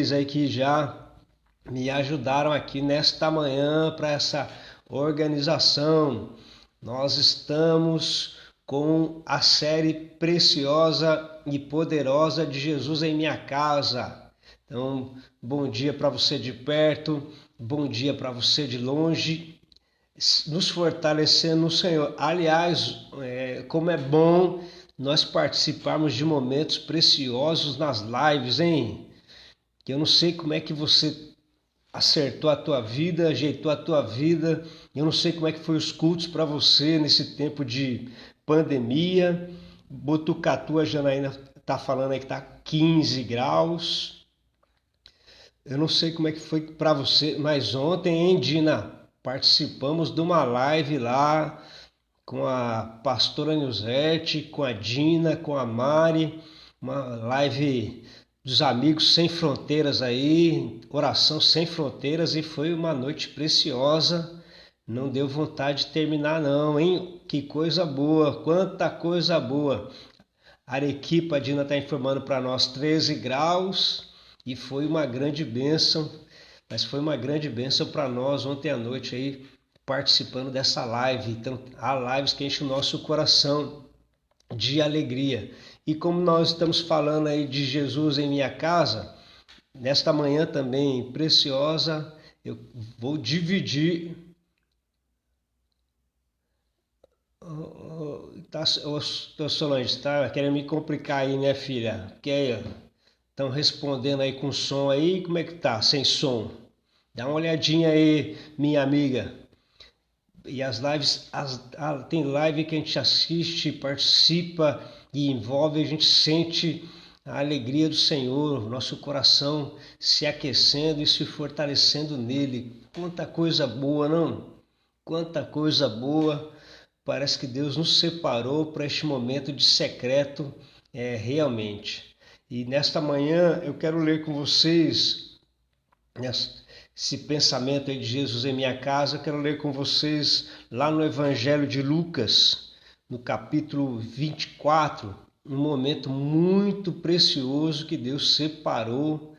Aí que já me ajudaram aqui nesta manhã para essa organização. Nós estamos com a série Preciosa e Poderosa de Jesus em Minha Casa. Então, bom dia para você de perto, bom dia para você de longe, nos fortalecendo no Senhor. Aliás, como é bom nós participarmos de momentos preciosos nas lives, hein? Que eu não sei como é que você acertou a tua vida, ajeitou a tua vida. Eu não sei como é que foi os cultos para você nesse tempo de pandemia. Botucatu, a Janaína tá falando aí que tá 15 graus. Eu não sei como é que foi para você, mas ontem, hein, Dina, participamos de uma live lá com a pastora Nilzete, com a Dina, com a Mari, uma live dos Amigos Sem Fronteiras aí, Oração Sem Fronteiras, e foi uma noite preciosa. Não deu vontade de terminar não, hein? Que coisa boa, quanta coisa boa. Arequipa, a Dina está informando para nós 13 graus e foi uma grande bênção, mas foi uma grande bênção para nós ontem à noite aí, participando dessa live. Então, há lives que enchem o nosso coração de alegria. E como nós estamos falando aí de Jesus em minha casa, nesta manhã também preciosa, eu vou dividir. Solange, tá querendo me complicar aí, né, filha? Porque aí, estão respondendo aí com som aí, como é que tá? Sem som? Dá uma olhadinha aí, minha amiga. E as lives, tem live que a gente assiste, participa e envolve, a gente sente a alegria do Senhor, nosso coração se aquecendo e se fortalecendo nele. Quanta coisa boa, não? Quanta coisa boa. Parece que Deus nos separou para este momento de secreto, realmente. E nesta manhã eu quero ler com vocês esse pensamento aí de Jesus em minha casa. Eu quero ler com vocês lá no Evangelho de Lucas, no capítulo 24, um momento muito precioso que Deus separou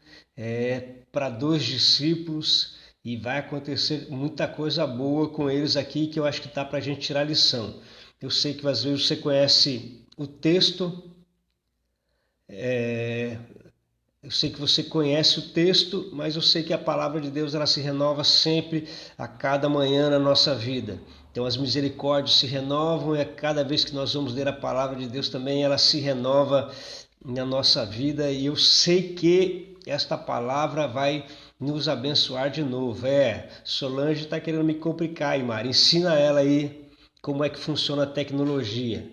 para dois discípulos, e vai acontecer muita coisa boa com eles aqui que eu acho que dá para a gente tirar lição. Eu sei que às vezes você conhece o texto, eu sei que você conhece o texto, mas eu sei que a palavra de Deus ela se renova sempre, a cada manhã na nossa vida. Então as misericórdias se renovam e a cada vez que nós vamos ler a palavra de Deus também ela se renova na nossa vida. E eu sei que esta palavra vai nos abençoar de novo. Solange está querendo me complicar aí, Mari. Ensina ela aí como é que funciona a tecnologia.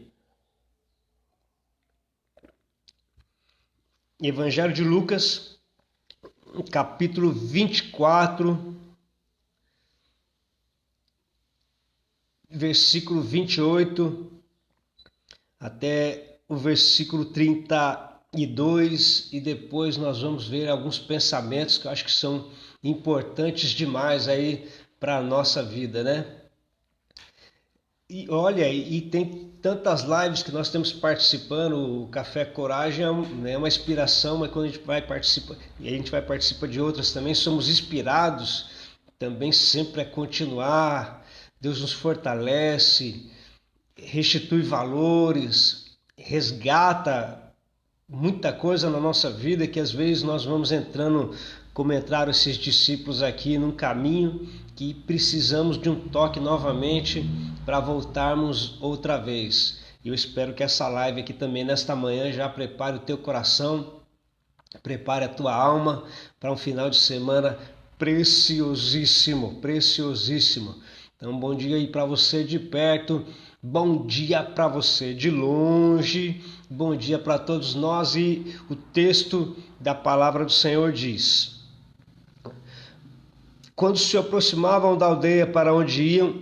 Evangelho de Lucas, capítulo 24, versículo 28 até o versículo 32, e depois nós vamos ver alguns pensamentos que eu acho que são importantes demais aí para a nossa vida, né? E olha, e tem tantas lives que nós temos participando. O Café Coragem é uma inspiração, mas quando a gente vai participar, e a gente vai participar de outras também, somos inspirados também sempre a continuar. Deus nos fortalece, restitui valores, resgata muita coisa na nossa vida que às vezes nós vamos entrando, como entraram esses discípulos aqui, num caminho que precisamos de um toque novamente para voltarmos outra vez. Eu espero que essa live aqui também nesta manhã já prepare o teu coração, prepare a tua alma para um final de semana preciosíssimo, preciosíssimo. Então, bom dia aí para você de perto, bom dia para você de longe, bom dia para todos nós. E o texto da palavra do Senhor diz: quando se aproximavam da aldeia para onde iam,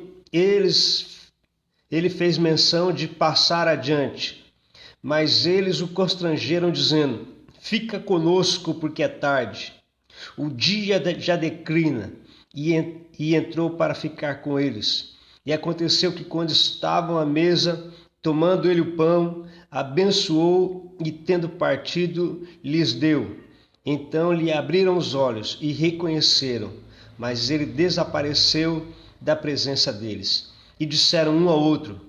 ele fez menção de passar adiante, mas eles o constrangeram, dizendo: fica conosco, porque é tarde. O dia já declina. E entrou para ficar com eles. E aconteceu que, quando estavam à mesa, tomando ele o pão, abençoou e, tendo partido, lhes deu. Então lhe abriram os olhos e reconheceram, mas ele desapareceu da presença deles. E disseram um ao outro: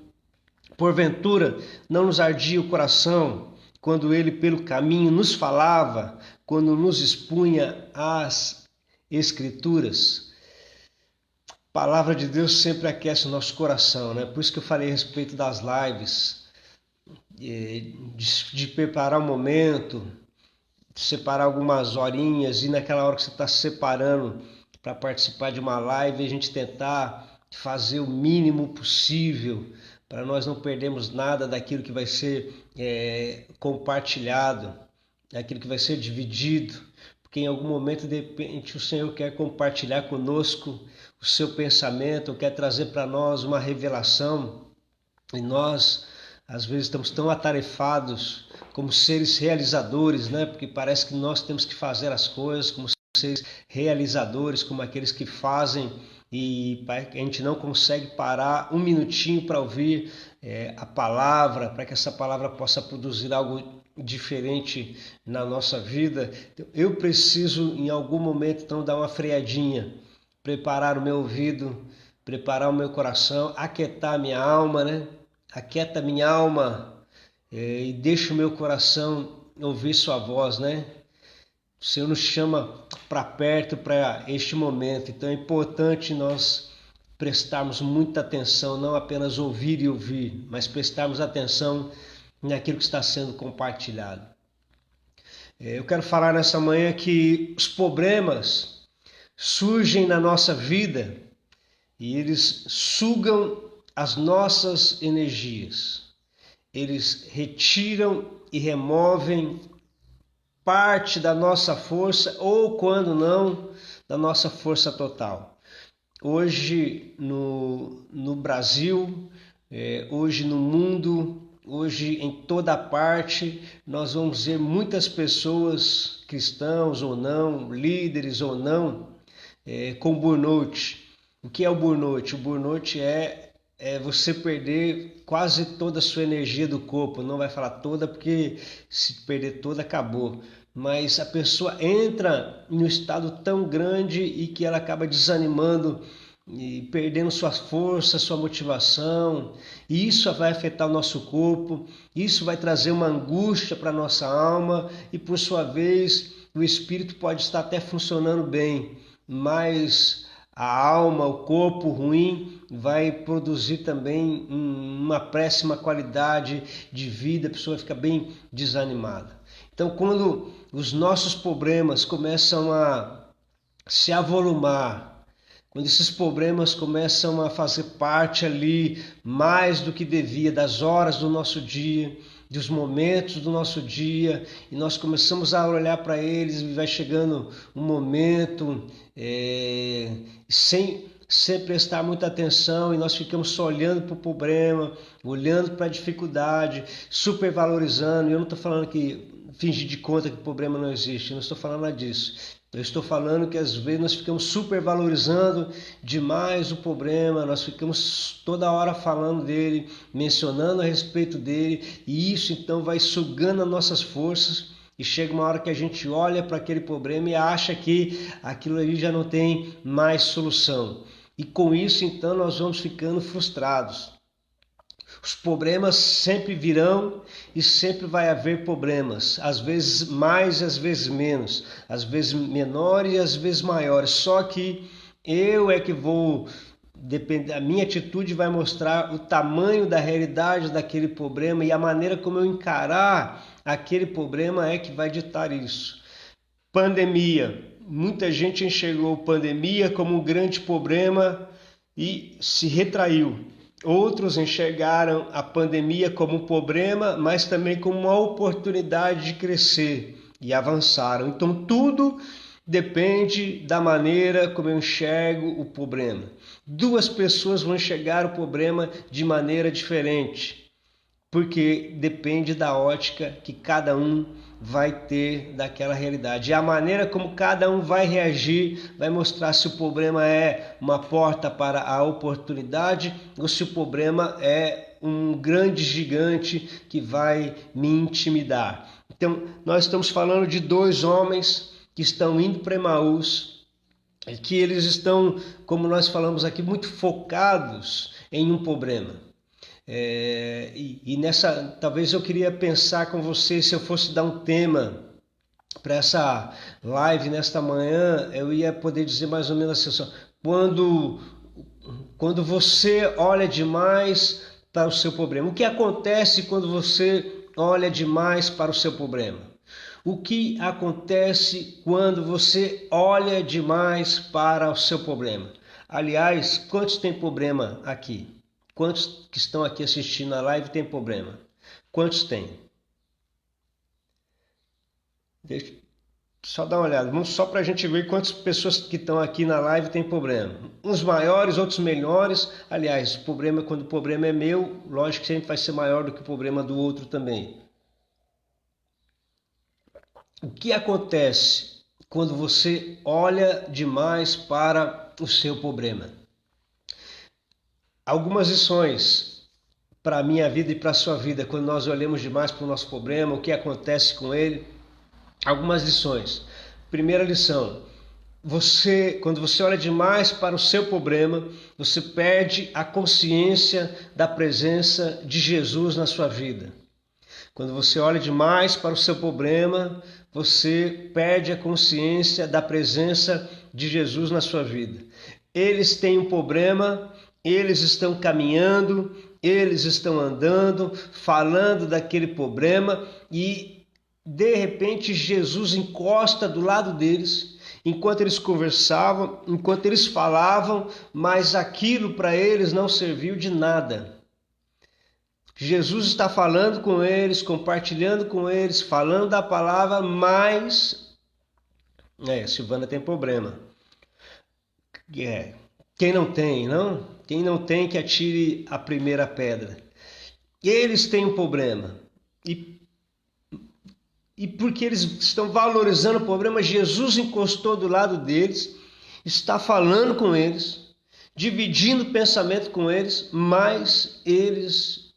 porventura não nos ardia o coração quando ele pelo caminho nos falava, quando nos expunha as Escrituras? A palavra de Deus sempre aquece o nosso coração, né? Por isso que eu falei a respeito das lives, de preparar um momento, separar algumas horinhas e naquela hora que você está separando para participar de uma live, a gente tentar fazer o mínimo possível para nós não perdermos nada daquilo que vai ser compartilhado, daquilo que vai ser dividido, porque em algum momento de repente o Senhor quer compartilhar conosco o seu pensamento, quer trazer para nós uma revelação, e nós às vezes estamos tão atarefados como seres realizadores, né? Porque parece que nós temos que fazer as coisas como seres realizadores, como aqueles que fazem, e a gente não consegue parar um minutinho para ouvir a palavra, para que essa palavra possa produzir algo diferente na nossa vida. Eu preciso em algum momento então dar uma freadinha, preparar o meu ouvido, preparar o meu coração, aquietar a minha alma, né? Aquieta minha alma e deixa o meu coração ouvir sua voz, né? O Senhor nos chama para perto para este momento, então é importante nós prestarmos muita atenção, não apenas ouvir e ouvir, mas prestarmos atenção naquilo que está sendo compartilhado. Eu quero falar nessa manhã que os problemas surgem na nossa vida e eles sugam as nossas energias. Eles retiram e removem parte da nossa força ou, quando não, da nossa força total. Hoje no Brasil, hoje no mundo, hoje em toda parte, nós vamos ver muitas pessoas, cristãos ou não, líderes ou não, com burnout. O que é o burnout? O burnout é você perder quase toda a sua energia do corpo. Não vai falar toda, porque se perder toda, acabou. Mas a pessoa entra em um estado tão grande e que ela acaba desanimando e perdendo sua força, sua motivação. E isso vai afetar o nosso corpo, isso vai trazer uma angústia para a nossa alma e, por sua vez, o espírito pode estar até funcionando bem, mas a alma, o corpo ruim vai produzir também uma péssima qualidade de vida, a pessoa fica bem desanimada. Então, quando os nossos problemas começam a se avolumar, quando esses problemas começam a fazer parte ali mais do que devia das horas do nosso dia, dos momentos do nosso dia, e nós começamos a olhar para eles e vai chegando um momento sem prestar muita atenção e nós ficamos só olhando para o problema, olhando para a dificuldade, supervalorizando. Eu não estou falando que fingir de conta que o problema não existe, eu não estou falando disso. Eu estou falando que às vezes nós ficamos supervalorizando demais o problema, nós ficamos toda hora falando dele, mencionando a respeito dele, e isso então vai sugando as nossas forças, e chega uma hora que a gente olha para aquele problema e acha que aquilo ali já não tem mais solução. E com isso então nós vamos ficando frustrados. Os problemas sempre virão e sempre vai haver problemas, às vezes mais, às vezes menos, às vezes menores e às vezes maiores. Só que eu é que vou, a minha atitude vai mostrar o tamanho da realidade daquele problema e a maneira como eu encarar aquele problema é que vai ditar isso. Pandemia. Muita gente enxergou a pandemia como um grande problema e se retraiu. Outros enxergaram a pandemia como um problema, mas também como uma oportunidade de crescer e avançaram. Então tudo depende da maneira como eu enxergo o problema. Duas pessoas vão enxergar o problema de maneira diferente, porque depende da ótica que cada um vai ter daquela realidade. E a maneira como cada um vai reagir vai mostrar se o problema é uma porta para a oportunidade ou se o problema é um grande gigante que vai me intimidar. Então, nós estamos falando de dois homens que estão indo para Emaús, que eles estão, como nós falamos aqui, muito focados em um problema. Nessa, talvez eu queria pensar com você, se eu fosse dar um tema para essa live nesta manhã, eu ia poder dizer mais ou menos assim, quando você olha demais para o seu problema. O que acontece quando você olha demais para o seu problema? O que acontece quando você olha demais para o seu problema? Aliás, quantos tem problema aqui? Quantos que estão aqui assistindo a live tem problema? Quantos tem? Deixa só dar uma olhada, vamos só para a gente ver quantas pessoas que estão aqui na live têm problema. Uns maiores, outros menores. Aliás, o problema, quando o problema é meu, lógico que sempre vai ser maior do que o problema do outro também. O que acontece quando você olha demais para o seu problema? Algumas lições para a minha vida e para a sua vida, quando nós olhamos demais para o nosso problema, o que acontece com ele? Algumas lições. Primeira lição: quando você olha demais para o seu problema, você perde a consciência da presença de Jesus na sua vida. Quando você olha demais para o seu problema, você perde a consciência da presença de Jesus na sua vida. Eles têm um problema, eles estão caminhando, eles estão andando, falando daquele problema e de repente Jesus encosta do lado deles, enquanto eles conversavam, enquanto eles falavam, mas aquilo para eles não serviu de nada. Jesus está falando com eles, compartilhando com eles, falando da palavra, mas Silvana tem problema. Quem não tem, não? Quem não tem que atire a primeira pedra. Eles têm um problema. E porque eles estão valorizando o problema, Jesus encostou do lado deles, está falando com eles, dividindo o pensamento com eles, mas eles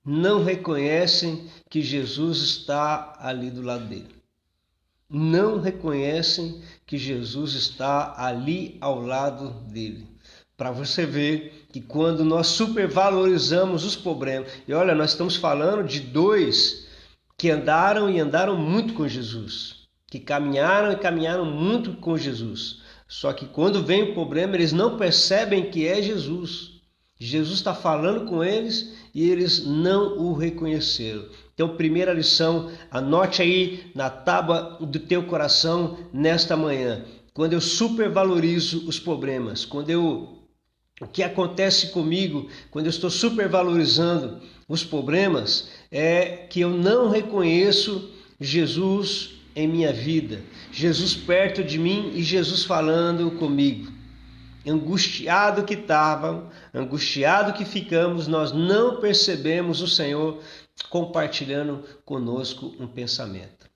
não reconhecem que Jesus está ali do lado dele. Não reconhecem que Jesus está ali ao lado dele. Para você ver que quando nós supervalorizamos os problemas, e olha, nós estamos falando de dois que andaram e andaram muito com Jesus, que caminharam e caminharam muito com Jesus. Só que quando vem o problema, eles não percebem que é Jesus. Jesus está falando com eles e eles não o reconheceram. Então, primeira lição, anote aí na tábua do teu coração nesta manhã. Quando eu supervalorizo os problemas, o que acontece comigo quando eu estou supervalorizando os problemas é que eu não reconheço Jesus em minha vida, Jesus perto de mim e Jesus falando comigo. Angustiado que estavam, angustiado que ficamos, nós não percebemos o Senhor compartilhando conosco um pensamento.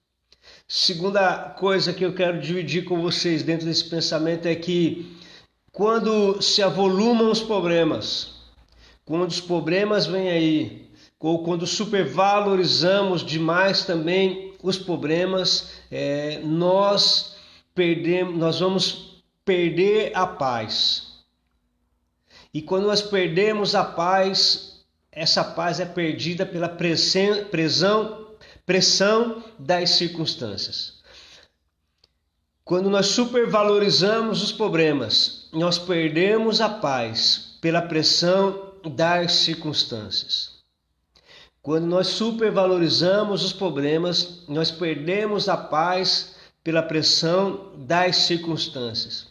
Segunda coisa que eu quero dividir com vocês dentro desse pensamento é que quando se avolumam os problemas, quando os problemas vêm aí, ou quando supervalorizamos demais também os problemas, nós vamos perder a paz. E quando nós perdemos a paz, essa paz é perdida pela pressão das circunstâncias. Quando nós supervalorizamos os problemas, nós perdemos a paz pela pressão das circunstâncias. Quando nós supervalorizamos os problemas, nós perdemos a paz pela pressão das circunstâncias.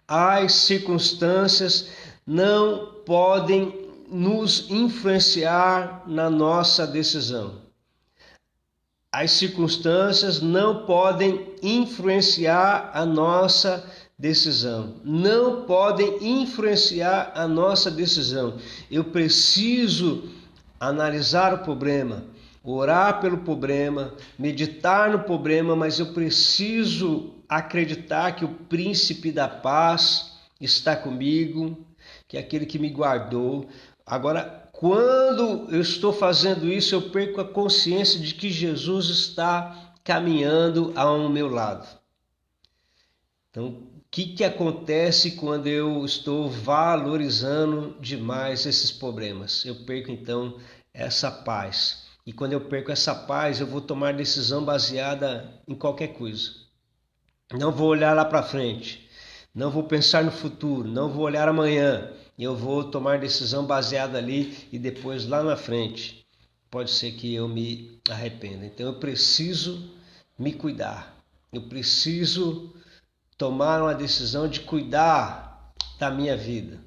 As circunstâncias não podem nos influenciar na nossa decisão. As circunstâncias não podem influenciar a nossa decisão. Não podem influenciar a nossa decisão. Eu preciso analisar o problema, orar pelo problema, meditar no problema, mas eu preciso acreditar que o príncipe da paz está comigo, que é aquele que me guardou. Agora, quando eu estou fazendo isso, eu perco a consciência de que Jesus está caminhando ao meu lado. Então, o que acontece quando eu estou valorizando demais esses problemas? Eu perco então essa paz. E quando eu perco essa paz, eu vou tomar decisão baseada em qualquer coisa. Não vou olhar lá para frente, não vou pensar no futuro, não vou olhar amanhã. Eu vou tomar decisão baseada ali e depois lá na frente pode ser que eu me arrependa. Então eu preciso me cuidar. Eu preciso tomar uma decisão de cuidar da minha vida,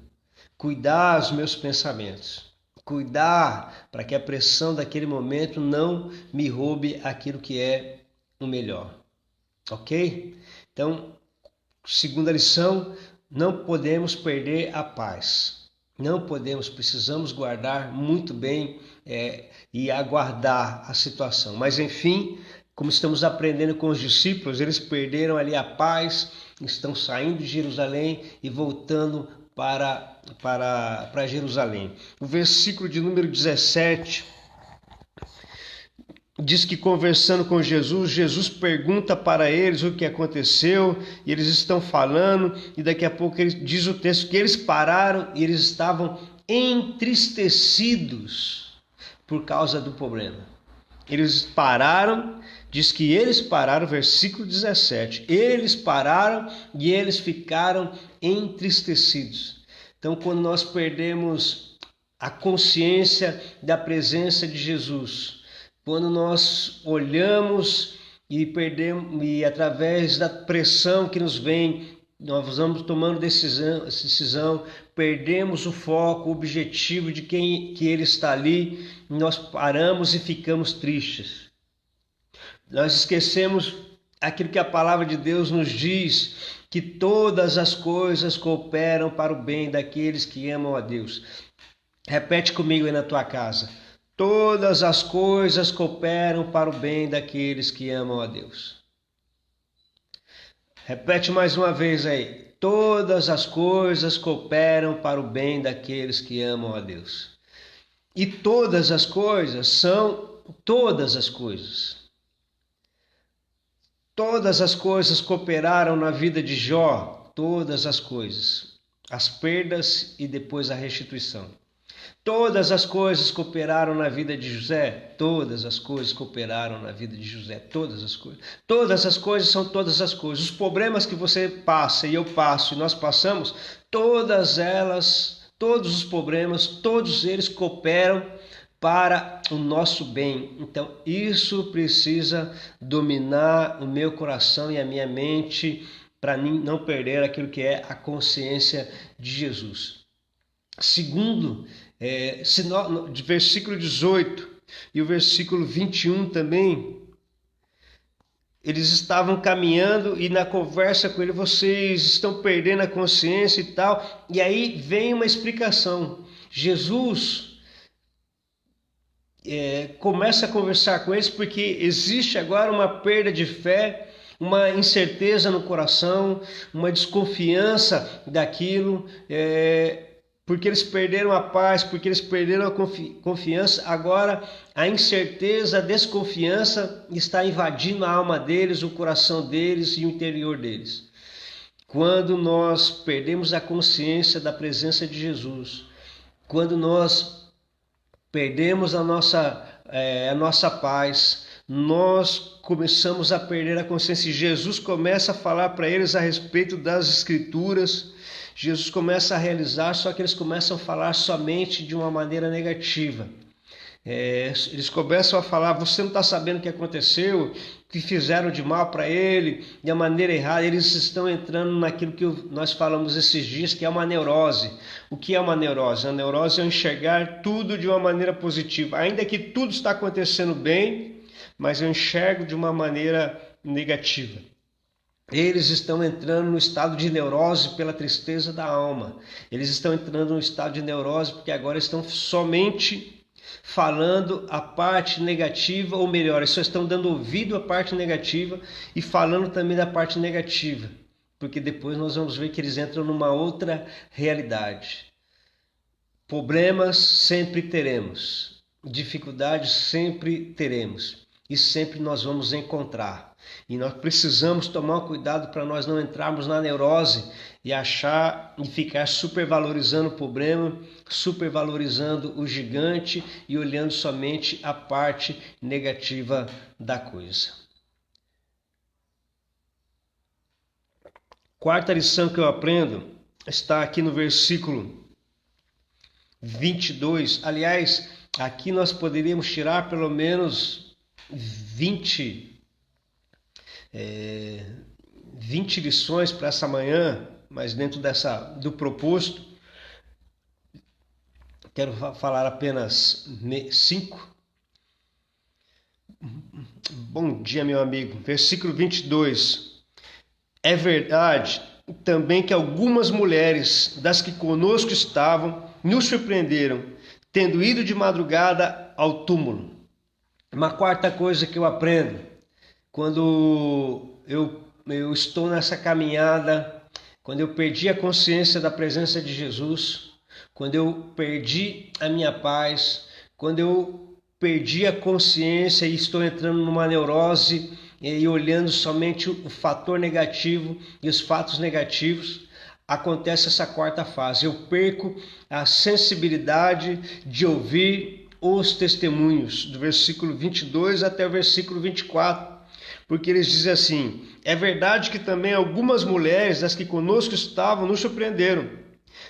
cuidar dos meus pensamentos, cuidar para que a pressão daquele momento não me roube aquilo que é o melhor. Ok? Então, segunda lição, não podemos perder a paz. Não podemos, precisamos guardar muito bem e aguardar a situação. Mas enfim, como estamos aprendendo com os discípulos, eles perderam ali a paz, estão saindo de Jerusalém e voltando para Jerusalém. O versículo de número 17 diz que conversando com Jesus, Jesus pergunta para eles o que aconteceu, e eles estão falando, e daqui a pouco diz o texto que eles pararam e eles estavam entristecidos por causa do problema. Eles pararam, diz que eles pararam, versículo 17, eles pararam e eles ficaram entristecidos. Então, quando nós perdemos a consciência da presença de Jesus, quando nós olhamos e perdemos, e através da pressão que nos vem, nós vamos tomando decisão, perdemos o foco, o objetivo de que Ele está ali, nós paramos e ficamos tristes. Nós esquecemos aquilo que a palavra de Deus nos diz, que todas as coisas cooperam para o bem daqueles que amam a Deus. Repete comigo aí na tua casa. Todas as coisas cooperam para o bem daqueles que amam a Deus. Repete mais uma vez aí. Todas as coisas cooperam para o bem daqueles que amam a Deus. E todas as coisas são todas as coisas. Todas as coisas cooperaram na vida de Jó. Todas as coisas. As perdas e depois a restituição. Todas as coisas cooperaram na vida de José. Todas as coisas cooperaram na vida de José. Todas as coisas. Todas as coisas são todas as coisas. Os problemas que você passa e eu passo e nós passamos, todas elas, todos os problemas, todos eles cooperam para o nosso bem. Então, isso precisa dominar o meu coração e a minha mente para não perder aquilo que é a consciência de Jesus. Segundo, de versículo 18 e o versículo 21 também, eles estavam caminhando e na conversa com ele, vocês estão perdendo a consciência e tal, e aí vem uma explicação. Jesus começa a conversar com eles porque existe agora uma perda de fé, uma incerteza no coração, uma desconfiança daquilo, porque eles perderam a paz, porque eles perderam a confiança, agora a incerteza, a desconfiança está invadindo a alma deles, o coração deles e o interior deles. Quando nós perdemos a consciência da presença de Jesus, quando nós perdemos a nossa paz, nós começamos a perder a consciência. Jesus começa a falar para eles a respeito das Escrituras, Jesus começa a realizar, só que eles começam a falar somente de uma maneira negativa. Eles começam a falar, você não está sabendo o que aconteceu, o que fizeram de mal para ele, de uma maneira errada. Eles estão entrando naquilo que nós falamos esses dias, que é uma neurose. O que é uma neurose? A neurose é enxergar tudo de uma maneira positiva. Ainda que tudo está acontecendo bem, mas eu enxergo de uma maneira negativa. Eles estão entrando no estado de neurose pela tristeza da alma. Eles estão entrando no estado de neurose porque agora estão somente falando a parte negativa, ou melhor, eles só estão dando ouvido à parte negativa e falando também da parte negativa, porque depois nós vamos ver que eles entram numa outra realidade. Problemas sempre teremos, dificuldades sempre teremos. e sempre nós vamos encontrar. E nós precisamos tomar cuidado para nós não entrarmos na neurose e achar e ficar supervalorizando o problema, supervalorizando o gigante e olhando somente a parte negativa da coisa. Quarta lição que eu aprendo está aqui no versículo 22. Aliás, aqui nós poderíamos tirar pelo menos 20 lições para essa manhã, mas dentro do proposto, quero falar apenas 5. Bom dia, meu amigo. Versículo 22. É verdade também que algumas mulheres das que conosco estavam nos surpreenderam, tendo ido de madrugada ao túmulo. Uma quarta coisa que eu aprendo, quando eu estou nessa caminhada, quando eu perdi a consciência da presença de Jesus, quando eu perdi a minha paz, quando eu perdi a consciência e estou entrando numa neurose e olhando somente o fator negativo e os fatos negativos, acontece essa quarta fase. Eu perco a sensibilidade de ouvir os testemunhos, do versículo 22 até o versículo 24, porque eles dizem assim: é verdade que também algumas mulheres das que conosco estavam nos surpreenderam,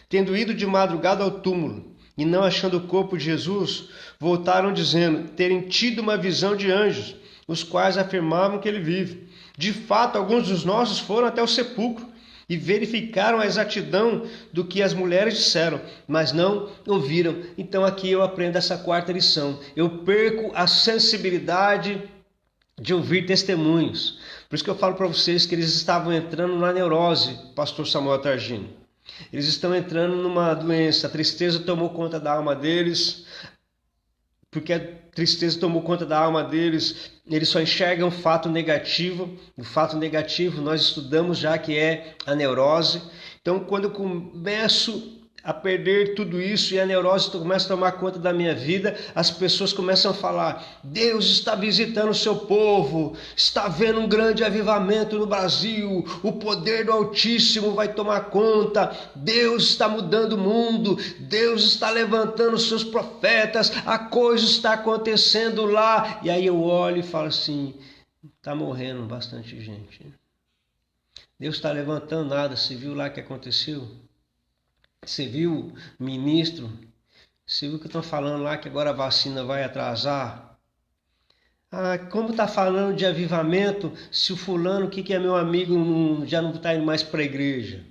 tendo ido de madrugada ao túmulo e não achando o corpo de Jesus, voltaram dizendo terem tido uma visão de anjos, os quais afirmavam que ele vive. De fato, alguns dos nossos foram até o sepulcro e verificaram a exatidão do que as mulheres disseram, mas não ouviram. Então aqui eu aprendo essa quarta lição. Eu perco a sensibilidade de ouvir testemunhos. Por isso que eu falo para vocês que eles estavam entrando na neurose, pastor Samuel Targino. Eles estão entrando numa doença, a tristeza tomou conta da alma deles, porque a tristeza tomou conta da alma deles, eles só enxergam o fato negativo. O fato negativo nós estudamos já, que é a neurose. Então, quando eu começo a perder tudo isso e a neurose começa a tomar conta da minha vida, as pessoas começam a falar: Deus está visitando o seu povo, está havendo um grande avivamento no Brasil, o poder do Altíssimo vai tomar conta, Deus está mudando o mundo, Deus está levantando os seus profetas, a coisa está acontecendo lá. E aí eu olho e falo assim: está morrendo bastante gente. Deus está levantando nada. Você viu lá o que aconteceu? Você viu, ministro? Você viu que estão falando lá que agora a vacina vai atrasar? Ah, como está falando de avivamento se o fulano, que é meu amigo, já não está indo mais para a igreja?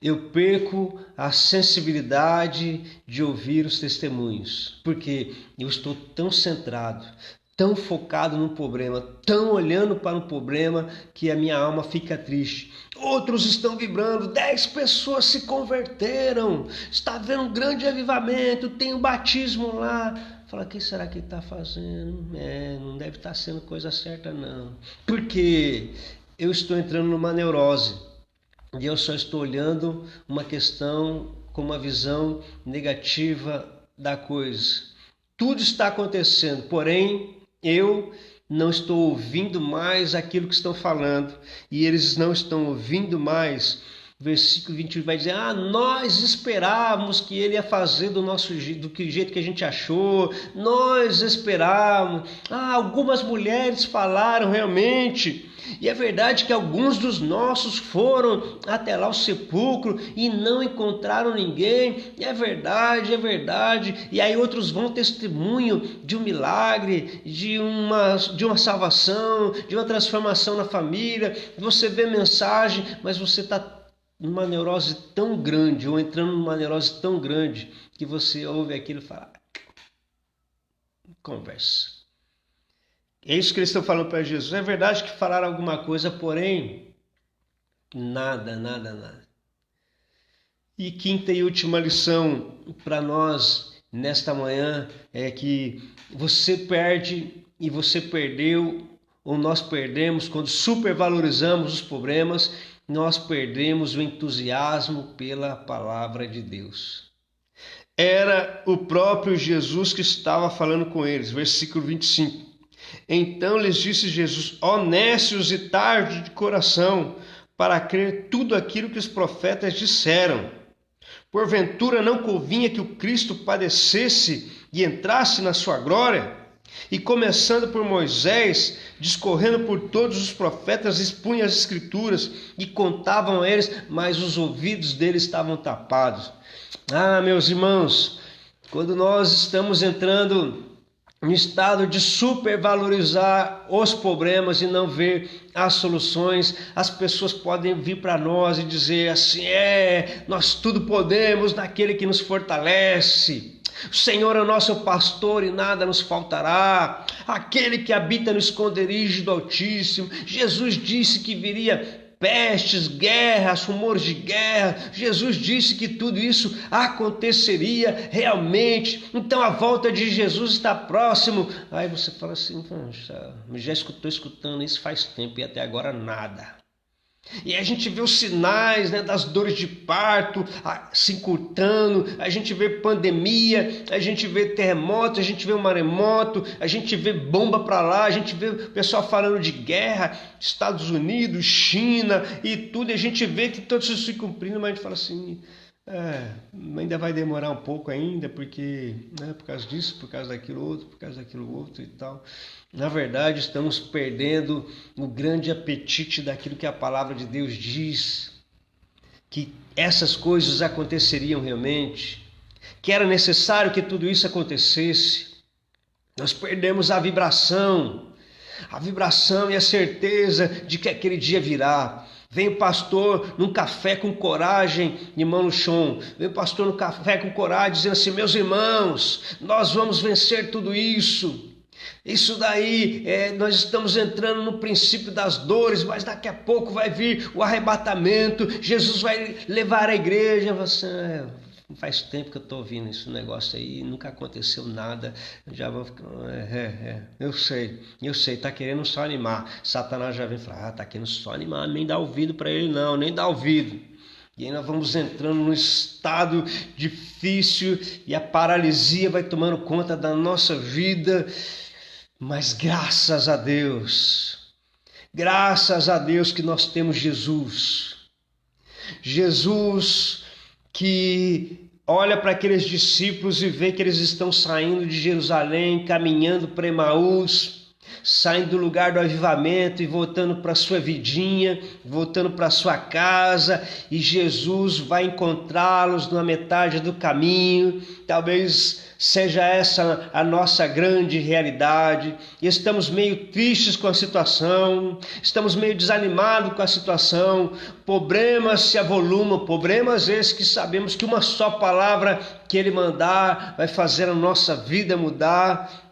Eu perco a sensibilidade de ouvir os testemunhos, porque eu estou tão centrado, tão focado no problema, tão olhando para o problema, que a minha alma fica triste. Outros estão vibrando, 10 pessoas se converteram, está havendo um grande avivamento, tem um batismo lá. Fala, o que será que ele está fazendo? Não deve estar sendo coisa certa não, porque eu estou entrando numa neurose e eu só estou olhando uma questão com uma visão negativa da coisa. Tudo está acontecendo, porém eu não estou ouvindo mais aquilo que estão falando, e eles não estão ouvindo mais. Versículo 21 vai dizer: nós esperávamos que ele ia fazer do nosso jeito, do jeito que a gente achou, nós esperávamos. Algumas mulheres falaram realmente. E é verdade que alguns dos nossos foram até lá o sepulcro e não encontraram ninguém. É verdade, é verdade. E aí outros vão testemunho de um milagre, de uma salvação, de uma transformação na família. Você vê mensagem, mas você está numa neurose tão grande, ou entrando numa neurose tão grande, que você ouve aquilo e fala: conversa. É isso que eles estão falando para Jesus. É verdade que falaram alguma coisa, porém, nada. E quinta e última lição para nós nesta manhã é que você perde e você perdeu, ou nós perdemos, quando supervalorizamos os problemas, nós perdemos o entusiasmo pela palavra de Deus. Era o próprio Jesus que estava falando com eles, versículo 25. Então lhes disse Jesus: honestos e tardos de coração, para crer tudo aquilo que os profetas disseram. Porventura não convinha que o Cristo padecesse e entrasse na sua glória? E começando por Moisés, discorrendo por todos os profetas, expunha as escrituras e contavam a eles, mas os ouvidos deles estavam tapados. Ah, meus irmãos, quando nós estamos entrando no estado de supervalorizar os problemas e não ver as soluções, as pessoas podem vir para nós e dizer assim: nós tudo podemos naquele que nos fortalece. O Senhor é o nosso pastor e nada nos faltará. Aquele que habita no esconderijo do Altíssimo. Jesus disse que viria pestes, guerras, rumores de guerra. Jesus disse que tudo isso aconteceria realmente. Então a volta de Jesus está próximo. Aí você fala assim: já estou escutando isso faz tempo e até agora nada. E a gente vê os sinais, das dores de parto se encurtando, a gente vê pandemia, a gente vê terremoto, a gente vê um maremoto, a gente vê bomba para lá, a gente vê o pessoal falando de guerra, Estados Unidos, China e tudo, e a gente vê que todos isso se cumprindo, mas a gente fala assim: ainda vai demorar um pouco ainda, porque por causa disso, por causa daquilo outro e tal. Na verdade, estamos perdendo o grande apetite daquilo que a palavra de Deus diz, que essas coisas aconteceriam realmente, que era necessário que tudo isso acontecesse. Nós perdemos a vibração e a certeza de que aquele dia virá. Vem o pastor num café com coragem, irmão Luchon, vem o pastor no café com coragem dizendo assim: meus irmãos, nós vamos vencer tudo isso. Isso daí, nós estamos entrando no princípio das dores, mas daqui a pouco vai vir o arrebatamento, Jesus vai levar a igreja. Você, faz tempo que eu estou ouvindo esse negócio aí, nunca aconteceu nada, já vou ficar, eu sei, está querendo só animar. Satanás já vem falar: está querendo só animar, nem dá ouvido para ele não, nem dá ouvido. E aí nós vamos entrando num estado difícil e a paralisia vai tomando conta da nossa vida. Mas graças a Deus que nós temos Jesus que olha para aqueles discípulos e vê que eles estão saindo de Jerusalém, caminhando para Emaús, saindo do lugar do avivamento e voltando para a sua vidinha, voltando para a sua casa, e Jesus vai encontrá-los na metade do caminho. Talvez seja essa a nossa grande realidade. E estamos meio tristes com a situação, estamos meio desanimados com a situação, problemas se avolumam, problemas esses que sabemos que uma só palavra que Ele mandar vai fazer a nossa vida mudar.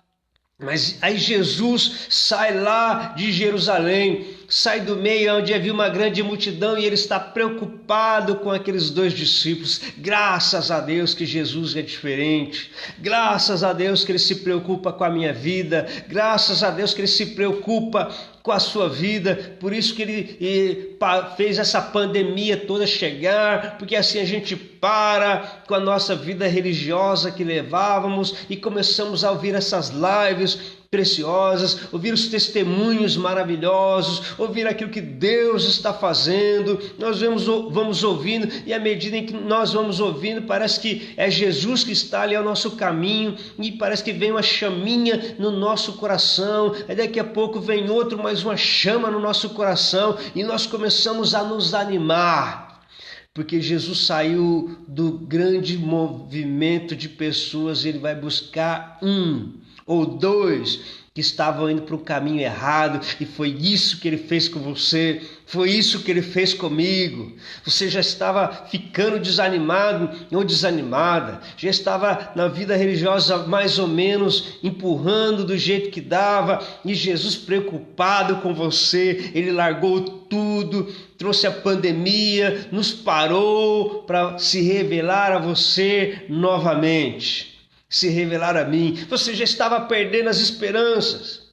Mas aí Jesus sai lá de Jerusalém, sai do meio onde havia uma grande multidão e ele está preocupado com aqueles dois discípulos. Graças a Deus que Jesus é diferente, graças a Deus que ele se preocupa com a minha vida, graças a Deus que ele se preocupa com a sua vida, por isso que ele fez essa pandemia toda chegar, porque assim a gente para com a nossa vida religiosa que levávamos e começamos a ouvir essas lives preciosas, ouvir os testemunhos maravilhosos, ouvir aquilo que Deus está fazendo. Nós vamos ouvindo, e à medida em que nós vamos ouvindo, parece que é Jesus que está ali ao nosso caminho, e parece que vem uma chaminha no nosso coração, aí daqui a pouco vem mais uma chama no nosso coração, e nós começamos a nos animar, porque Jesus saiu do grande movimento de pessoas, ele vai buscar um ou dois que estavam indo para o caminho errado, e foi isso que ele fez com você, foi isso que ele fez comigo. Você já estava ficando desanimado ou desanimada, já estava na vida religiosa mais ou menos empurrando do jeito que dava, e Jesus preocupado com você, ele largou tudo, trouxe a pandemia, nos parou para se revelar a você novamente. Se revelar a mim. Você já estava perdendo as esperanças,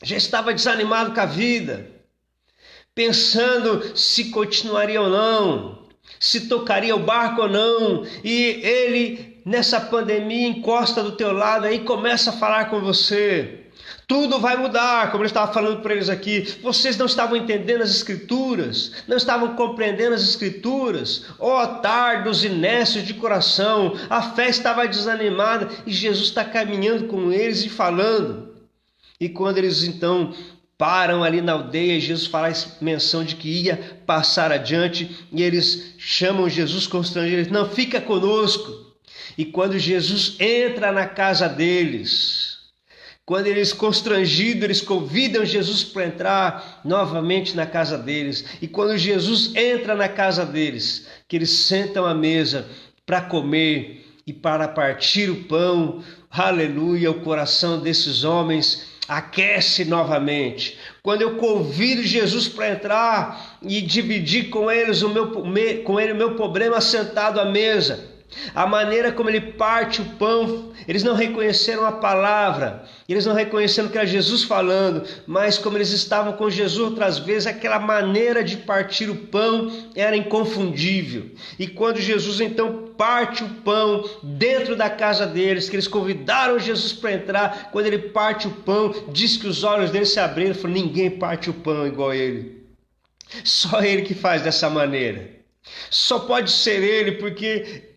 já estava desanimado com a vida, pensando se continuaria ou não, se tocaria o barco ou não, e ele nessa pandemia encosta do teu lado aí, começa a falar com você. Tudo vai mudar, como ele estava falando para eles aqui. Vocês não estavam entendendo as Escrituras, não estavam compreendendo as Escrituras. Ó, tardos e nécios de coração, a fé estava desanimada e Jesus está caminhando com eles e falando. E quando eles então param ali na aldeia, Jesus faz menção de que ia passar adiante e eles chamam Jesus constrangido. Não, fica conosco. E quando Jesus entra na casa deles, quando eles constrangidos, eles convidam Jesus para entrar novamente na casa deles. E quando Jesus entra na casa deles, que eles sentam à mesa para comer e para partir o pão, aleluia, o coração desses homens aquece novamente. Quando eu convido Jesus para entrar e dividir com eles o meu problema sentado à mesa, a maneira como ele parte o pão, eles não reconheceram a palavra, eles não reconheceram que era Jesus falando, mas como eles estavam com Jesus outras vezes, aquela maneira de partir o pão era inconfundível. E quando Jesus então parte o pão dentro da casa deles, que eles convidaram Jesus para entrar, quando ele parte o pão, diz que os olhos deles se abriram e falou: ninguém parte o pão igual ele, só ele que faz dessa maneira, só pode ser ele, porque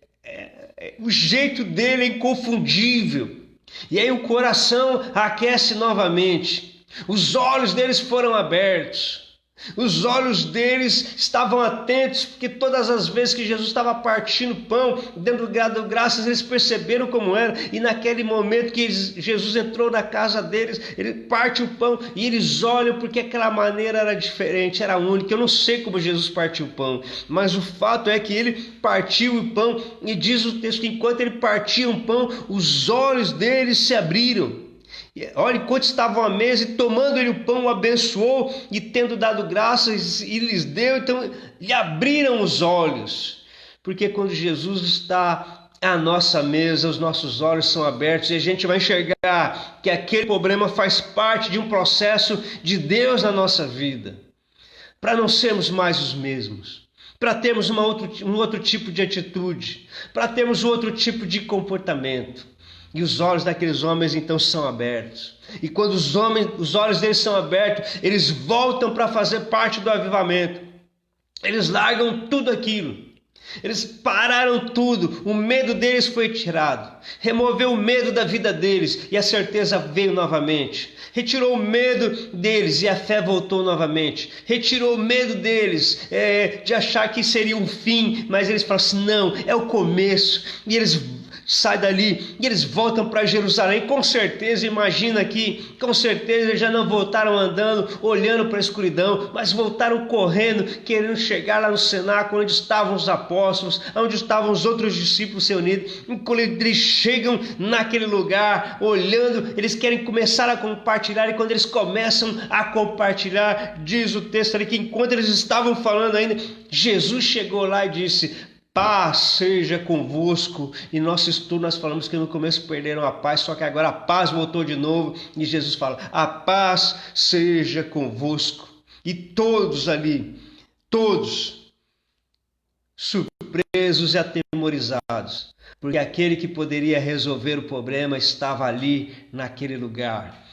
o jeito dele é inconfundível. E aí o coração aquece novamente. Os olhos deles foram abertos. Os olhos deles estavam atentos, porque todas as vezes que Jesus estava partindo pão, dando graças, eles perceberam como era. E naquele momento que Jesus entrou na casa deles, ele parte o pão e eles olham, porque aquela maneira era diferente, era única. Eu não sei como Jesus partiu o pão, mas o fato é que ele partiu o pão e diz o texto que enquanto ele partia o pão, os olhos deles se abriram. Olha, enquanto estavam à mesa e tomando ele o pão, o abençoou e tendo dado graças e lhes deu, então lhe abriram os olhos. Porque quando Jesus está à nossa mesa, os nossos olhos são abertos e a gente vai enxergar que aquele problema faz parte de um processo de Deus na nossa vida, para não sermos mais os mesmos, para termos um outro tipo de atitude, para termos outro tipo de comportamento. E os olhos daqueles homens então são abertos. E quando os olhos deles são abertos, eles voltam para fazer parte do avivamento. Eles largam tudo aquilo. Eles pararam tudo. O medo deles foi tirado. Removeu o medo da vida deles e a certeza veio novamente. Retirou o medo deles e a fé voltou novamente. Retirou o medo deles de achar que seria um fim, mas eles falam assim: não, é o começo. E eles saem dali e eles voltam para Jerusalém. Com certeza, imagina aqui, com certeza eles já não voltaram andando, olhando para a escuridão, mas voltaram correndo, querendo chegar lá no cenáculo onde estavam os apóstolos, onde estavam os outros discípulos reunidos. E quando eles chegam naquele lugar, olhando, eles querem começar a compartilhar, e quando eles começam a compartilhar, diz o texto ali que enquanto eles estavam falando ainda, Jesus chegou lá e disse: paz seja convosco. E nosso estudo nós falamos que no começo perderam a paz, só que agora a paz voltou de novo. E Jesus fala: a paz seja convosco. E todos ali, todos surpresos e atemorizados, porque aquele que poderia resolver o problema estava ali naquele lugar.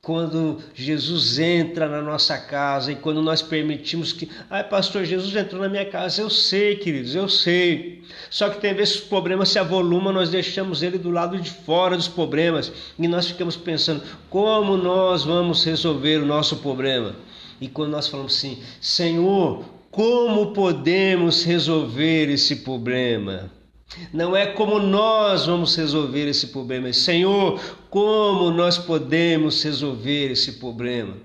Quando Jesus entra na nossa casa e quando nós permitimos que... Ai, pastor, Jesus entrou na minha casa. Eu sei, queridos, eu sei. Só que tem vezes que os problemas se avolumam, nós deixamos ele do lado de fora dos problemas e nós ficamos pensando: como nós vamos resolver o nosso problema? E quando nós falamos assim: Senhor, como podemos resolver esse problema? Não é como nós vamos resolver esse problema, Senhor, como nós podemos resolver esse problema?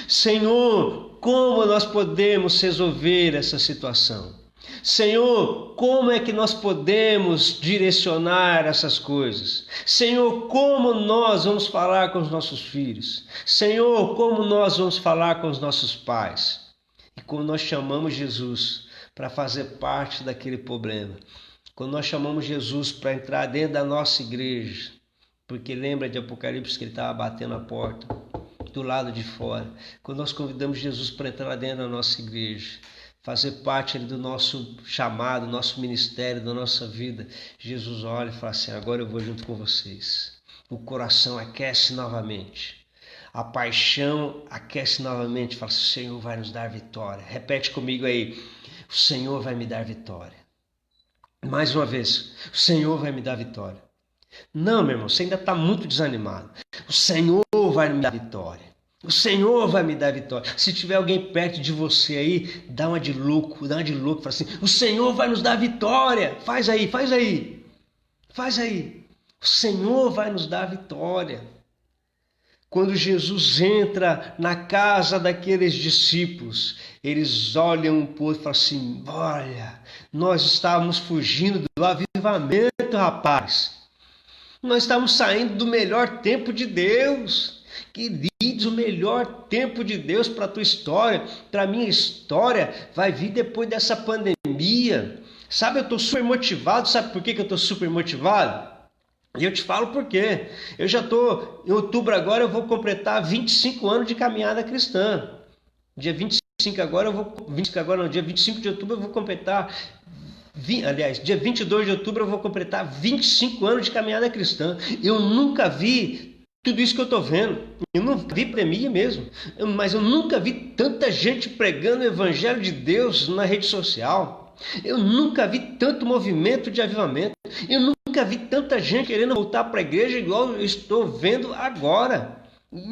Senhor, como nós podemos resolver essa situação? Senhor, como é que nós podemos direcionar essas coisas? Senhor, como nós vamos falar com os nossos filhos? Senhor, como nós vamos falar com os nossos pais? E quando nós chamamos Jesus para fazer parte daquele problema, quando nós chamamos Jesus para entrar dentro da nossa igreja, porque lembra de Apocalipse que ele estava batendo a porta do lado de fora. Quando nós convidamos Jesus para entrar dentro da nossa igreja, fazer parte do nosso chamado, do nosso ministério, da nossa vida, Jesus olha e fala assim: agora eu vou junto com vocês. O coração aquece novamente. a paixão aquece novamente. Fala, o Senhor vai nos dar vitória. Repete comigo aí, o Senhor vai me dar vitória. Mais uma vez, o Senhor vai me dar vitória. Não, meu irmão, você ainda está muito desanimado. O Senhor vai me dar vitória. O Senhor vai me dar vitória. Se tiver alguém perto de você aí, dá uma de louco, fala assim, o Senhor vai nos dar vitória. Faz aí. O Senhor vai nos dar vitória. Quando Jesus entra na casa daqueles discípulos, eles olham um para o outro e falam assim, olha, nós estávamos fugindo do avivamento, rapaz. Nós estamos saindo do melhor tempo de Deus. Queridos, o melhor tempo de Deus para a tua história, para a minha história, vai vir depois dessa pandemia. Sabe, eu estou super motivado. Sabe por que eu estou super motivado? E eu te falo por quê. Eu já estou, em outubro agora, eu vou completar 25 anos de caminhada cristã. Dia 25 agora, dia 25 de outubro eu vou completar... dia 22 de outubro eu vou completar 25 anos de caminhada cristã. Eu nunca vi tudo isso que eu estou vendo. Eu nunca vi pandemia mesmo. Mas eu nunca vi tanta gente pregando o Evangelho de Deus na rede social. Eu nunca vi tanto movimento de avivamento. Eu nunca vi tanta gente querendo voltar para a igreja igual eu estou vendo agora.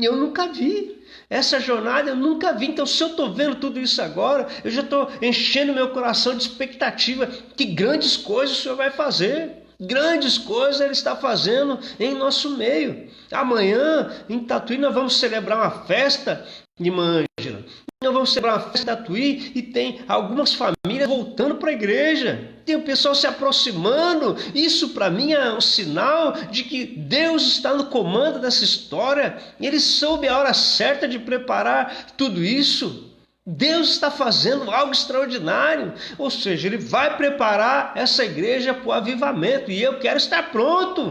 Eu nunca vi. Essa jornada eu nunca vi. Então, se eu estou vendo tudo isso agora, eu já estou enchendo meu coração de expectativa que grandes coisas o Senhor vai fazer. Grandes coisas Ele está fazendo em nosso meio. Amanhã, em Tatuí, nós vamos celebrar uma festa de Ângela. Nós vamos celebrar uma festa de Tatuí e tem algumas famílias voltando para a igreja. Tem o pessoal se aproximando. Isso para mim é um sinal de que Deus está no comando dessa história. E Ele soube a hora certa de preparar tudo isso. Deus está fazendo algo extraordinário. Ou seja, Ele vai preparar essa igreja para o avivamento. E eu quero estar pronto.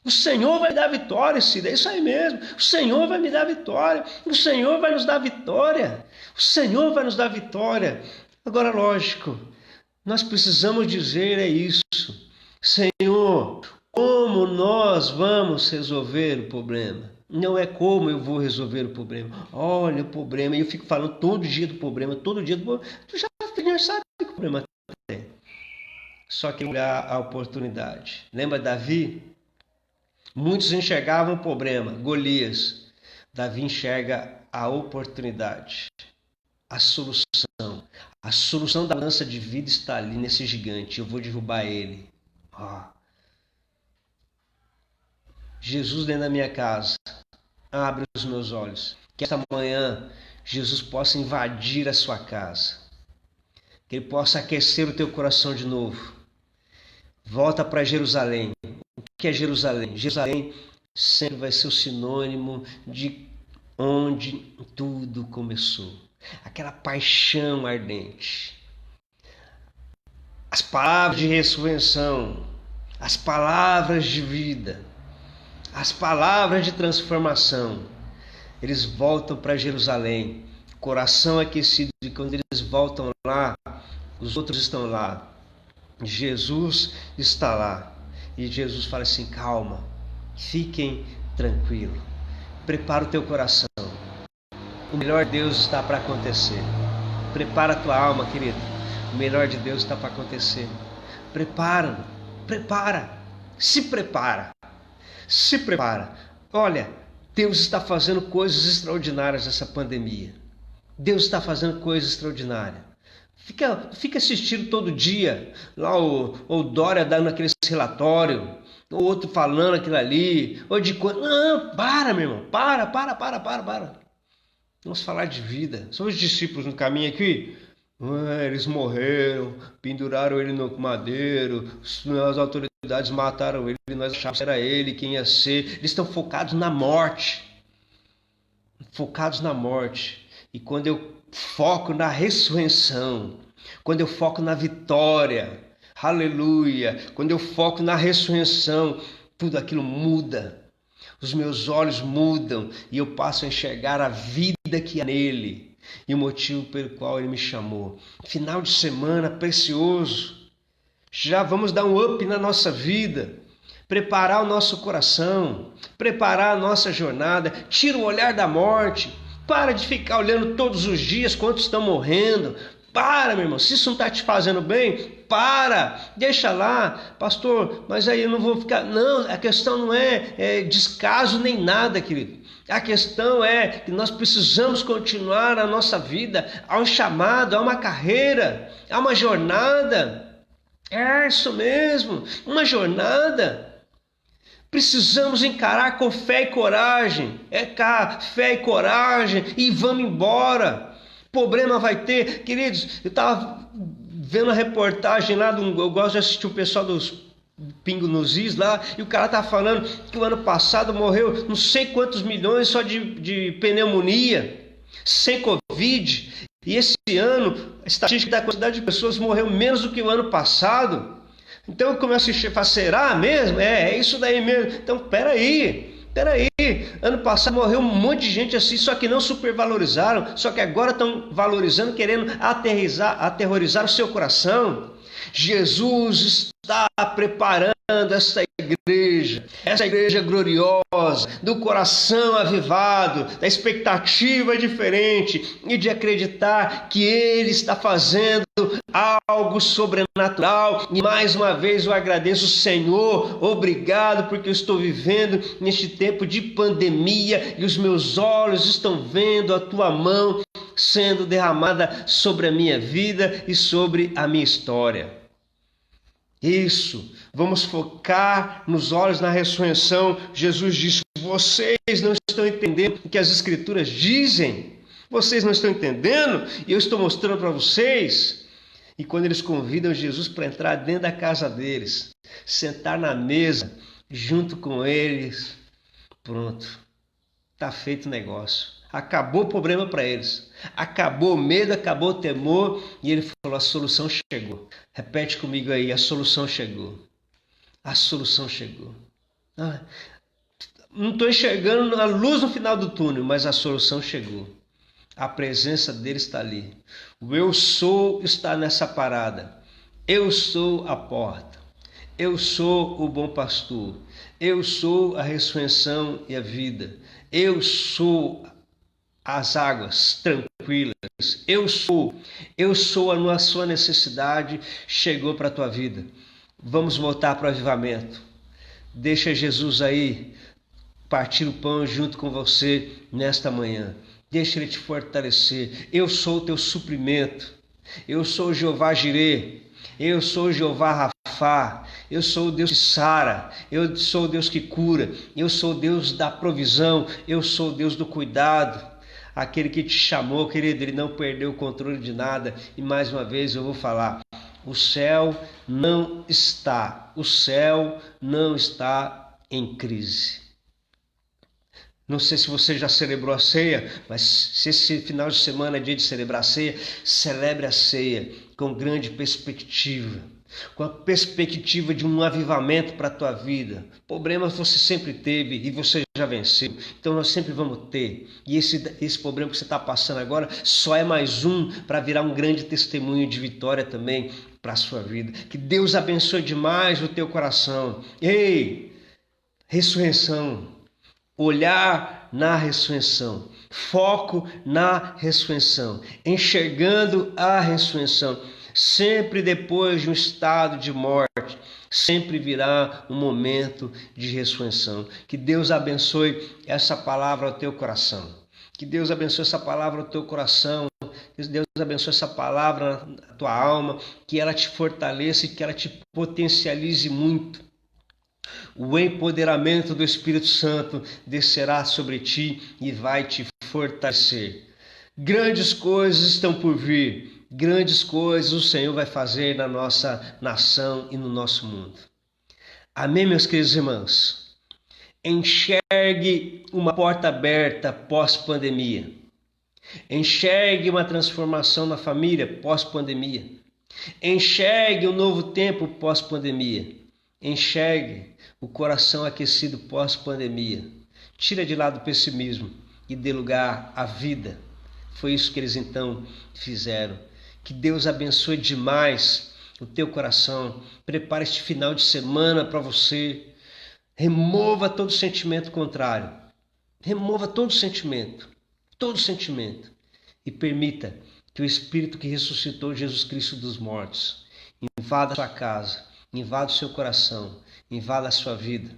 O Senhor vai dar vitória, Cida, é isso aí mesmo. O Senhor vai me dar vitória. O Senhor vai nos dar vitória. O Senhor vai nos dar vitória. Agora, lógico, nós precisamos dizer é isso. Senhor, como nós vamos resolver o problema? Não é como eu vou resolver o problema. Olha o problema, e eu fico falando todo dia do problema, todo dia do problema. Tu já sabe que o problema tem. Só que olhar a oportunidade. Lembra Davi? Muitos enxergavam o problema, Golias. Davi enxerga a oportunidade, a solução. A solução da mudança de vida está ali nesse gigante. Eu vou derrubar ele. Jesus dentro da minha casa. Abre os meus olhos. Que esta manhã Jesus possa invadir a sua casa. Que Ele possa aquecer o teu coração de novo. Volta para Jerusalém. O que é Jerusalém? Jerusalém sempre vai ser o sinônimo de onde tudo começou. Aquela paixão ardente. As palavras de ressurreição, as palavras de vida, as palavras de transformação. Eles voltam para Jerusalém, coração aquecido, e quando eles voltam lá, os outros estão lá. Jesus está lá. E Jesus fala assim, calma, fiquem tranquilos, prepara o teu coração. O melhor de Deus está para acontecer. Prepara a tua alma, querido. O melhor de Deus está para acontecer. Prepara. Se prepara. Olha, Deus está fazendo coisas extraordinárias nessa pandemia. Deus está fazendo coisas extraordinárias. Fica assistindo todo dia, lá o Dória dando aquele relatório, o outro falando aquilo ali, ou de coisa. Não, para, meu irmão, para. Vamos falar de vida. São os discípulos no caminho aqui. Eles morreram, penduraram ele no madeiro, as autoridades mataram ele, nós achávamos que era ele quem ia ser. Eles estão focados na morte. E quando eu foco na ressurreição, quando eu foco na vitória, aleluia, quando eu foco na ressurreição, tudo aquilo muda. Os meus olhos mudam e eu passo a enxergar a vida que há nele e o motivo pelo qual ele me chamou. Final de semana precioso. Já vamos dar um up na nossa vida. preparar o nosso coração, preparar a nossa jornada, tira o olhar da morte, para de ficar olhando todos os dias quantos estão morrendo. Para, meu irmão, se isso não está te fazendo bem, para, deixa lá, pastor, mas aí eu não vou ficar. Não, a questão não é descaso nem nada, querido. A questão é que nós precisamos continuar a nossa vida, há um chamado, há uma carreira, há uma jornada. É isso mesmo, uma jornada. Precisamos encarar com fé e coragem. Fé e coragem e vamos embora. Problema vai ter. Queridos, eu estava vendo a reportagem lá, eu gosto de assistir o pessoal dos Pingo nos Is lá, e o cara tá falando que o ano passado morreu não sei quantos milhões só de pneumonia, sem Covid. E esse ano, a estatística da quantidade de pessoas morreu menos do que o ano passado. Então eu começo a falar, será mesmo? É isso daí mesmo. Então, peraí. Ano passado morreu um monte de gente assim, só que não supervalorizaram, só que agora estão valorizando, querendo aterrorizar o seu coração. Jesus está preparando essa igreja gloriosa, do coração avivado, da expectativa diferente e de acreditar que Ele está fazendo algo sobrenatural. E mais uma vez eu agradeço, Senhor, obrigado porque eu estou vivendo neste tempo de pandemia e os meus olhos estão vendo a Tua mão sendo derramada sobre a minha vida e sobre a minha história. Isso, vamos focar nos olhos na ressurreição. Jesus disse, vocês não estão entendendo o que as Escrituras dizem, vocês não estão entendendo, e eu estou mostrando para vocês. E quando eles convidam Jesus para entrar dentro da casa deles, sentar na mesa junto com eles, pronto, está feito o negócio. Acabou o problema para eles. Acabou o medo, acabou o temor. E ele falou, a solução chegou. Repete comigo aí, a solução chegou. A solução chegou. Não estou enxergando a luz no final do túnel, mas a solução chegou. A presença dele está ali. O eu sou está nessa parada. Eu sou a porta. Eu sou o bom pastor. Eu sou a ressurreição e a vida. Eu sou as águas tranquilas. Eu sou a sua necessidade chegou para a tua vida. Vamos voltar para o avivamento. Deixa Jesus aí partir o pão junto com você nesta manhã. Deixa Ele te fortalecer. Eu sou o teu suprimento. Eu sou o Jeová Jirê. Eu sou o Jeová Rafá. Eu sou o Deus que sara. Eu sou o Deus que cura. Eu sou o Deus da provisão. Eu sou o Deus do cuidado. Aquele que te chamou, querido, Ele não perdeu o controle de nada. E mais uma vez eu vou falar, o céu não está em crise. Não sei se você já celebrou a ceia, mas se esse final de semana é dia de celebrar a ceia, celebre a ceia com grande perspectiva. Com a perspectiva de um avivamento para a tua vida. Problemas você sempre teve e você já venceu. Então nós sempre vamos ter. E esse problema que você está passando agora só é mais um para virar um grande testemunho de vitória também para a sua vida. Que Deus abençoe demais o teu coração. Ei, ressurreição. Olhar na ressurreição. Foco na ressurreição. Enxergando a ressurreição. Sempre depois de um estado de morte, sempre virá um momento de ressurreição. Que Deus abençoe essa palavra ao teu coração. Que Deus abençoe essa palavra ao teu coração. Que Deus abençoe essa palavra na tua alma. Que ela te fortaleça e que ela te potencialize muito. O empoderamento do Espírito Santo descerá sobre ti e vai te fortalecer. Grandes coisas estão por vir. Grandes coisas o Senhor vai fazer na nossa nação e no nosso mundo. Amém, meus queridos irmãos? Enxergue uma porta aberta pós-pandemia. Enxergue uma transformação na família pós-pandemia. Enxergue um novo tempo pós-pandemia. Enxergue o coração aquecido pós-pandemia. Tira de lado o pessimismo e dê lugar à vida. Foi isso que eles então fizeram. Que Deus abençoe demais o teu coração. Prepare este final de semana para você. Remova todo sentimento contrário. Remova todo sentimento e permita que o Espírito que ressuscitou Jesus Cristo dos mortos invada a sua casa, invada o seu coração, invada a sua vida,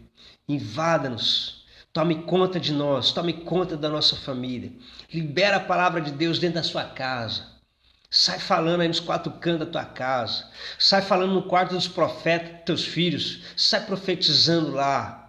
invada-nos, tome conta de nós, tome conta da nossa família, libera a palavra de Deus dentro da sua casa, sai falando aí nos quatro cantos da tua casa, sai falando no quarto dos profetas, teus filhos, sai profetizando lá.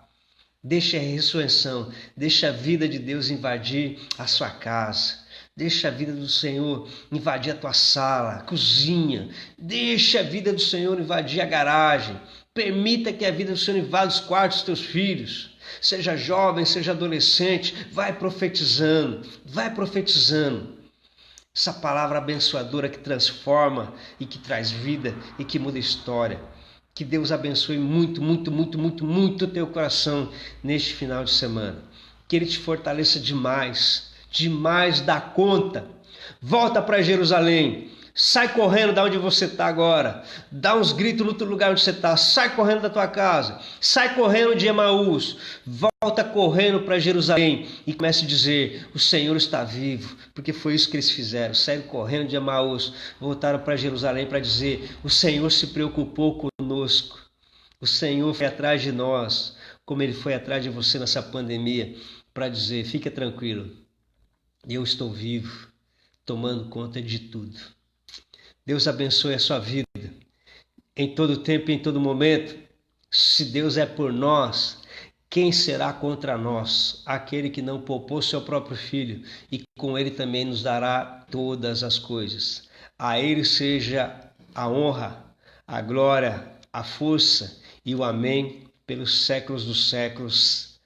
Deixa a ressurreição, deixa a vida de Deus invadir a sua casa. Deixa a vida do Senhor invadir a tua sala, a cozinha. Deixa a vida do Senhor invadir a garagem. Permita que a vida do Senhor invada os quartos dos teus filhos. Seja jovem, seja adolescente, vai profetizando, vai profetizando. Essa palavra abençoadora que transforma e que traz vida e que muda a história. Que Deus abençoe muito o teu coração neste final de semana. Que Ele te fortaleça demais da conta. Volta para Jerusalém. Sai correndo da onde você está agora. Dá uns gritos no outro lugar onde você está. Sai correndo da tua casa. Sai correndo de Emaús. Volta correndo para Jerusalém e comece a dizer: o Senhor está vivo. Porque foi isso que eles fizeram. Saíram correndo de Emaús. Voltaram para Jerusalém para dizer: o Senhor se preocupou conosco. O Senhor foi atrás de nós. Como Ele foi atrás de você nessa pandemia. Para dizer: fica tranquilo. Eu estou vivo. Tomando conta de tudo. Deus abençoe a sua vida em todo tempo e em todo momento. Se Deus é por nós, quem será contra nós? Aquele que não poupou seu próprio filho e com ele também nos dará todas as coisas. A ele seja a honra, a glória, a força e o amém pelos séculos dos séculos.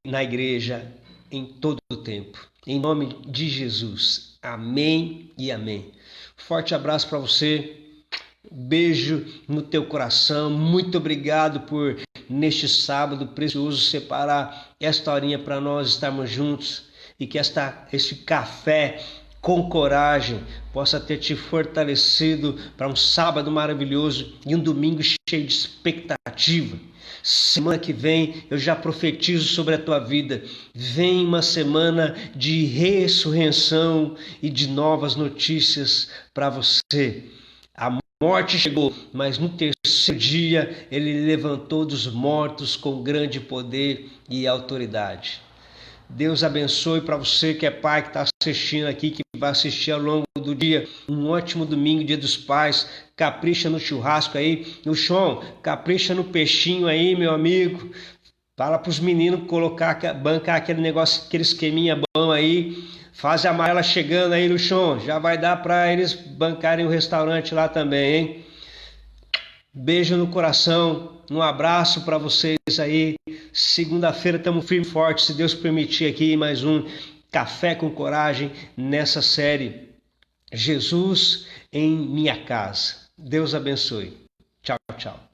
Na igreja, em todo o tempo. Em nome de Jesus. Amém e amém. Forte abraço para você. Beijo no teu coração. Muito obrigado por, neste sábado precioso, separar esta horinha para nós estarmos juntos. E que este café com coragem possa ter te fortalecido para um sábado maravilhoso e um domingo cheio de expectativa. Semana que vem eu já profetizo sobre a tua vida. Vem uma semana de ressurreição e de novas notícias para você. A morte chegou, mas no terceiro dia ele levantou dos mortos com grande poder e autoridade. Deus abençoe para você que é pai, que está assistindo aqui, que vai assistir ao longo do dia. Um ótimo domingo, Dia dos Pais. Capricha no churrasco aí. No chão, capricha no peixinho aí, meu amigo. Fala para os meninos bancar aquele negócio, aquele esqueminha bom aí. Fase amarela chegando aí no chão. Já vai dar para eles bancarem o restaurante lá também, hein? Beijo no coração, um abraço para vocês aí. Segunda-feira estamos firme e forte, se Deus permitir, aqui mais um Café com Coragem nessa série Jesus em Minha Casa. Deus abençoe. Tchau, tchau.